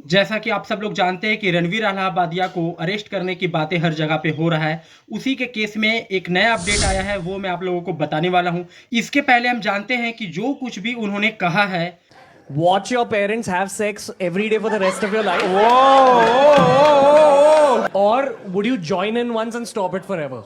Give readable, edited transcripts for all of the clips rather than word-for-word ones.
जैसा कि आप सब लोग जानते हैं कि रणवीर अलाहाबादिया को अरेस्ट करने की बातें हर जगह पे हो रहा है। उसी के केस में एक नया अपडेट आया है, वो मैं आप लोगों को बताने वाला हूं। इसके पहले हम जानते हैं कि जो कुछ भी उन्होंने कहा है, Watch your parents have sex every day for the rest of your life? Or would you join in once and stop it forever?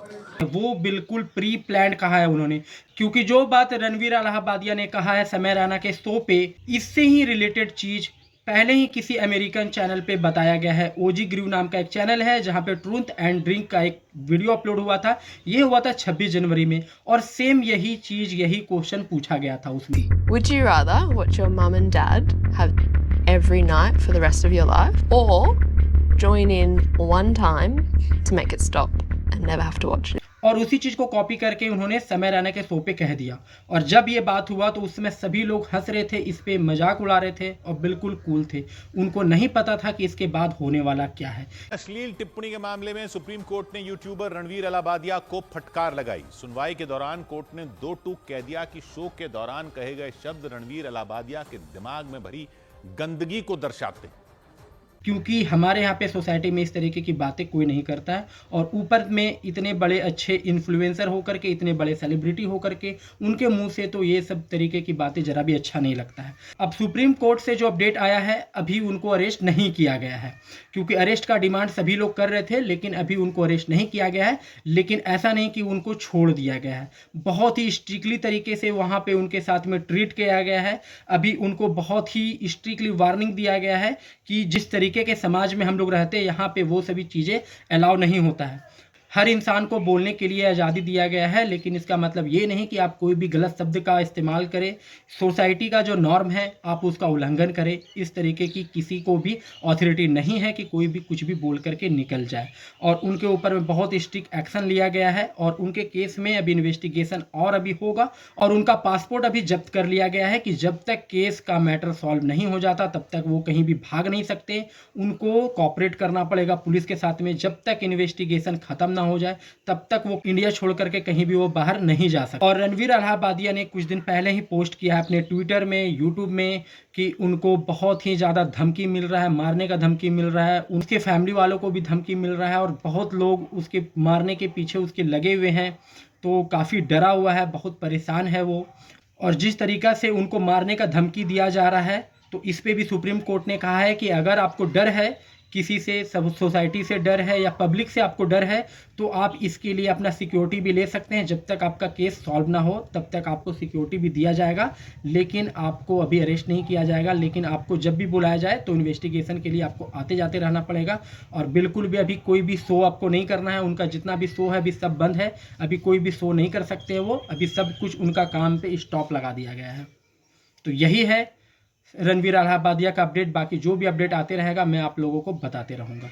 वो बिल्कुल प्री प्लान्ड कहा है उन्होंने। क्योंकि जो बात रणवीर अलाहाबादिया ने कहा है समय रैना के शो पे, इससे ही रिलेटेड चीज पहले ही किसी अमेरिकन चैनल पे बताया गया है। ओजी ग्रीव नाम का एक चैनल है जहां पे ट्रूथ एंड ड्रिंक का एक वीडियो अपलोड हुआ था। ये हुआ था 26 जनवरी में, और सेम यही चीज, यही क्वेश्चन पूछा गया था उसमें। Would you rather watch your mum and dad have every night for the rest of your life, or join in one time to make it stop and never have to watch it? और उसी चीज को copy करके उन्होंने समय रैना के show पे कह दिया। और जब ये बात हुआ तो उस समय सभी लोग हंस रहे थे, इस पे मजाक उड़ा रहे थे और बिल्कुल कूल थे। उनको नहीं पता था कि इसके बाद होने वाला क्या है। अश्लील टिप्पणी के मामले में सुप्रीम कोर्ट ने यूट्यूबर रणवीर अलाहाबादिया को फटकार लगाई। सुनवाई के दौरान कोर्ट ने दो टूक कह दिया कि शो के दौरान कहे गए शब्द रणवीर अलाहाबादिया के दिमाग में भरी गंदगी को दर्शाते हैं। क्योंकि हमारे यहाँ पे सोसाइटी में इस तरीके की बातें कोई नहीं करता है, और ऊपर में इतने बड़े अच्छे इन्फ्लुएंसर होकर के, इतने बड़े सेलिब्रिटी होकर के, उनके मुंह से तो ये सब तरीके की बातें जरा भी अच्छा नहीं लगता है। अब सुप्रीम कोर्ट से जो अपडेट आया है, अभी उनको अरेस्ट नहीं किया गया है। क्योंकि अरेस्ट का डिमांड सभी लोग कर रहे थे, लेकिन अभी उनको अरेस्ट नहीं किया गया है। लेकिन ऐसा नहीं कि उनको छोड़ दिया गया है, बहुत ही स्ट्रिक्टली तरीके से वहाँ पे उनके साथ में ट्रीट किया गया है। अभी उनको बहुत ही स्ट्रिक्टली वार्निंग दिया गया है कि जिस तरीके के समाज में हम लोग रहते हैं, यहाँ पे वो सभी चीज़ें अलाउ नहीं होता है। हर इंसान को बोलने के लिए आज़ादी दिया गया है, लेकिन इसका मतलब ये नहीं कि आप कोई भी गलत शब्द का इस्तेमाल करें। सोसाइटी का जो नॉर्म है आप उसका उल्लंघन करें। इस तरीके की किसी को भी अथॉरिटी नहीं है कि कोई भी कुछ भी बोल करके निकल जाए। और उनके ऊपर में बहुत स्ट्रिक्ट एक्शन लिया गया है, और उनके केस में अभी इन्वेस्टिगेशन और अभी होगा। और उनका पासपोर्ट अभी जब्त कर लिया गया है कि जब तक केस का मैटर सॉल्व नहीं हो जाता तब तक वो कहीं भी भाग नहीं सकते। उनको कॉपरेट करना पड़ेगा पुलिस के साथ में। जब तक इन्वेस्टिगेशन खत्म हो जाए तब तक वो इंडिया छोड़ करके कहीं भी वो बाहर नहीं जा सकते। और रणवीर अलाहाबादिया ने कुछ दिन पहले ही पोस्ट किया है अपने ट्विटर में, यूट्यूब में, कि उनको बहुत ही ज़्यादा धमकी मिल रहा है, मारने का धमकी मिल रहा है, उनके फैमिली वालों को भी धमकी मिल रहा है, और बहुत लोग उसके मारने के पीछे उसके लगे हुए हैं। तो काफ़ी डरा हुआ है, बहुत परेशान है वो। और जिस तरीक़ा से उनको मारने का धमकी दिया जा रहा है, तो इस पे भी सुप्रीम कोर्ट ने कहा है कि अगर आपको डर है, किसी से, सब सोसाइटी से डर है या पब्लिक से आपको डर है, तो आप इसके लिए अपना सिक्योरिटी भी ले सकते हैं। जब तक आपका केस सॉल्व ना हो तब तक आपको सिक्योरिटी भी दिया जाएगा, लेकिन आपको अभी अरेस्ट नहीं किया जाएगा। लेकिन आपको जब भी बुलाया जाए तो इन्वेस्टिगेशन के लिए आपको आते जाते रहना पड़ेगा। और बिल्कुल भी अभी कोई भी शो आपको नहीं करना है। उनका जितना भी शो है अभी सब बंद है, अभी कोई भी शो नहीं कर सकते वो। अभी सब कुछ उनका काम पे स्टॉप लगा दिया गया है। तो यही है रणवीर अलाहाबादिया का अपडेट। बाकी जो भी अपडेट आते रहेगा मैं आप लोगों को बताते रहूँगा।